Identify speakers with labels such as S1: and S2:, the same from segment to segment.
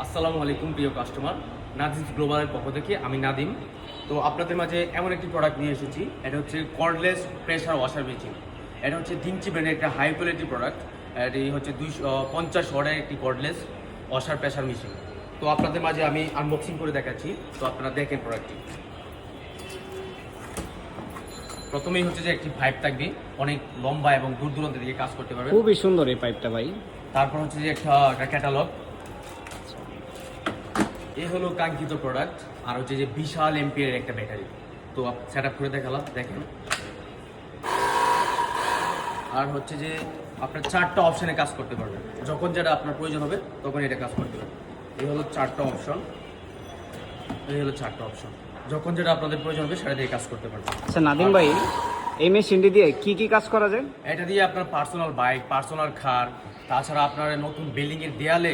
S1: আসসালামু আলাইকুম প্রিয় কাস্টমার, নাদিম গ্লোবালের পক্ষ থেকে আমি নাদিম। তো আপনাদের মাঝে এমন একটি প্রোডাক্ট নিয়ে এসেছি। এটা হচ্ছে কর্ডলেস প্রেসার ওয়াশার মেশিন। এটা হচ্ছে ডিংচি ব্র্যান্ডের একটা হাই কোয়ালিটি প্রোডাক্ট। এটি হচ্ছে 250 ওয়াটের একটি কর্ডলেস ওয়াশার প্রেসার মেশিন। তো আপনাদের মাঝে আমি আনবক্সিং করে দেখাচ্ছি, তো আপনারা দেখেন প্রোডাক্টটি। প্রথমেই হচ্ছে যে একটি পাইপ থাকবে, অনেক লম্বা এবং দূর দূরান্ত থেকে কাজ করতে পারবে।
S2: খুবই সুন্দর এই পাইপটা ভাই।
S1: তারপর হচ্ছে যে একটা ক্যাটালগ। এই হলো কাঙ্ক্ষিত প্রোডাক্ট। আর হচ্ছে যে বিশাল এমপিএর একটা ব্যাটারি। তো সেট আপ করে দেখালাম, দেখেন। আর হচ্ছে যে আপনার 4টা অপশনে কাজ করতে পারবেন, যখন যেটা আপনার প্রয়োজন হবে তখন এটা কাজ করতে পারবেন। এই হলো 4টা অপশন, এই হলো 4টা অপশন, যখন যেটা আপনাদের প্রয়োজন হবে সেটা দিয়ে কাজ করতে পারবেন।
S2: আচ্ছা নাদিম ভাই, এই মেশিনটি দিয়ে কি কি কাজ করা যায়?
S1: এটা দিয়ে আপনার পার্সোনাল বাইক, পার্সোনাল কার, তাছাড়া আপনার নতুন বিল্ডিং এর দেয়ালে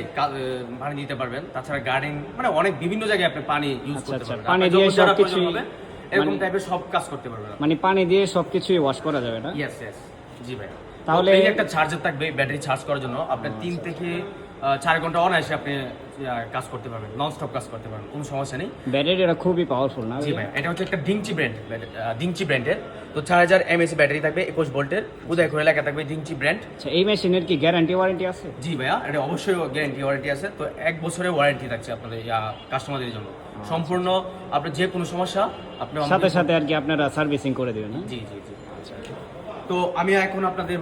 S1: পানি দিতে পারবেন। তাছাড়া গার্ডেন, মানে অনেক বিভিন্ন জায়গায় আপনি পানি ইউজ করতে পারবেন।
S2: পানি দিয়ে সবকিছু
S1: এরকম টাইপের সব কাজ করতে পারবেন।
S2: মানে পানি দিয়ে সবকিছুই ওয়াশ করা যাবে না?
S1: ইয়েস ইয়েস, জি ভাই।
S2: তাহলে
S1: এই একটা চার্জার থাকবে ব্যাটারি চার্জ করার জন্য। আপনার 3 থেকে 4 ঘন্টা অনায়াসে আপনি কাজ করতে পারবেন, নন স্টপ কাজ করতে পারবেন, কোনো সমস্যা নেই।
S2: ব্যাটারিটা খুবই পাওয়ারফুল না?
S1: জি ভাই, এটা হচ্ছে একটা ডিংচি ব্র্যান্ডের। তো 4000 mAh ব্যাটারি থাকবে, 21 ভোল্টের, উদয় করে লেখা থাকবে ডিংচি ব্র্যান্ড।
S2: আচ্ছা, এই মেশিনের কি গ্যারান্টি ওয়ারেন্টি আছে?
S1: জি ভাইয়া, এটা অবশ্যই গ্যারান্টি ওয়ারেন্টি আছে। তো 1 বছরের ওয়ারেন্টি থাকছে আপনাদের কাস্টমারদের জন্য। সম্পূর্ণ আপনার যে কোনো সমস্যা আপনি
S2: সাথে সাথে আর কি আপনারা সার্ভিসিং করে দিবেন না?
S1: জি জি জি। তো আমি এখন আপনাদের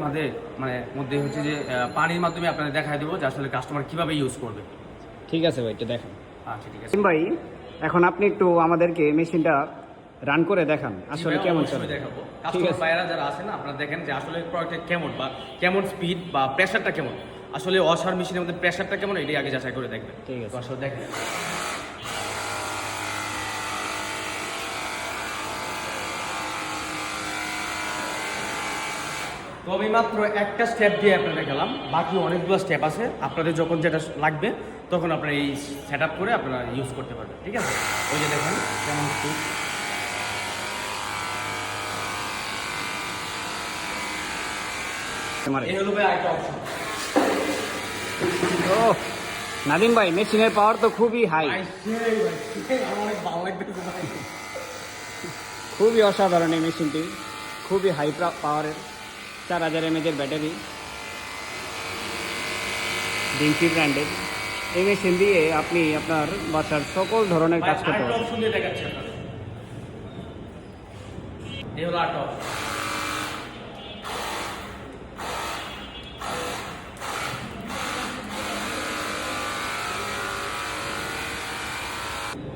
S1: মধ্যে হচ্ছে যে পানির মাধ্যমে আপনাদের দেখাই দেবো যে আসলে কাস্টমার কিভাবে ইউজ করবে।
S2: ঠিক আছে ভাই, একটু দেখান।
S1: আচ্ছা ঠিক আছে
S2: ভাই, এখন আপনি একটু আমাদেরকে মেশিনটা রান করে দেখান আসলে কেমন চলে।
S1: দেখাবো।
S2: ঠিক
S1: কাস্টমার
S2: আছে
S1: ভাইরা যারা আছেন, আপনারা দেখেন যে আসলে প্রোডাক্টের কেমন বা কেমন স্পিড বা প্রেসারটা কেমন। আসলে ওয়াশার মেশিনের মধ্যে প্রেসারটা কেমন, এটাই আগে যাচাই করে দেখবেন।
S2: ঠিক আছে।
S1: তো আসলে দেখেন। তো আমি মাত্র একটা স্টেপ দিয়ে আপনাদের দেখালাম, বাকি অনেকগুলো স্টেপ আছে। আপনাদের যখন যেটা লাগবে তখন আপনারা এই সেট আপ করে আপনারা ইউজ করতে পারবেন। ঠিক আছে, ওই যে দেখেন কেমন স্পিড। এই হলো ভাই আরেকটা অপশন।
S2: ও নাদিম ভাই, মেশিনের পাওয়ার তো খুবই হাই,
S1: অনেক ভালো লাগতেছে ভাই।
S2: খুবই অসাধারণ এই মেশিনটি, খুবই হাই পাওয়ারের 4000 mAh ব্যাটারি, ডিংচি ব্র্যান্ডের। এই মেশিন দিয়ে আপনি আপনার বাসার সকল ধরনের কাজ করতে
S1: আরেকটা
S2: পারবেন।
S1: অপশন দিয়ে দেখাচ্ছি আপনাদের। এই হলো আরেকটা অপশন।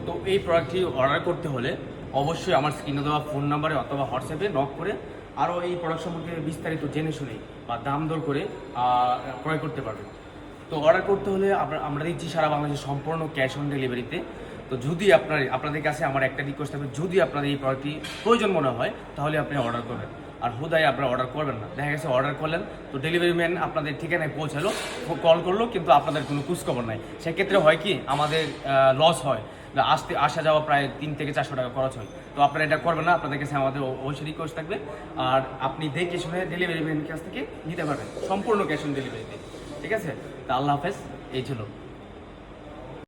S1: তো এই প্রোডাক্টটি অর্ডার করতে হলে অবশ্যই আমার স্ক্রিনে দেওয়া ফোন নাম্বারে অথবা হোয়াটসঅ্যাপে নক করে আরও এই প্রোডাক্ট সম্পর্কে বিস্তারিত জেনে শুনে বা দাম দর করে ক্রয় করতে পারবেন। তো অর্ডার করতে হলে আমরা দিচ্ছি সারা বাংলাদেশে সম্পূর্ণ ক্যাশ অন ডেলিভারিতে। তো যদি আপনাদের কাছে আমার একটা রিকোয়েস্ট থাকবে, যদি আপনাদের এই প্রোডাক্টটি প্রয়োজন মনে হয় তাহলে আপনি অর্ডার করবেন। আর হুদায় আপনারা অর্ডার করবেন না। দেখা গেছে অর্ডার করলেন, তো ডেলিভারি ম্যান আপনাদের ঠিকানায় পৌঁছালো, কল করলো, কিন্তু আপনাদের কোনো খোঁজখবর নাই। সেক্ষেত্রে হয় কি, আমাদের লস হয়, আসা যাওয়া প্রায় 3 থেকে 400 টাকা খরচ হয়। তো আপনারা এটা করবেন না। আপনাদের কাছে আমাদের অবশ্যই রিকোয়েস্ট থাকবে, আর আপনি দেখে শুনে ডেলিভারি ম্যানের কাছ থেকে নিতে পারবেন সম্পূর্ণ ক্যাশ অন ডেলিভারিতে। ঠিক আছে, তা আল্লাহ হাফেজ, এই ছিল।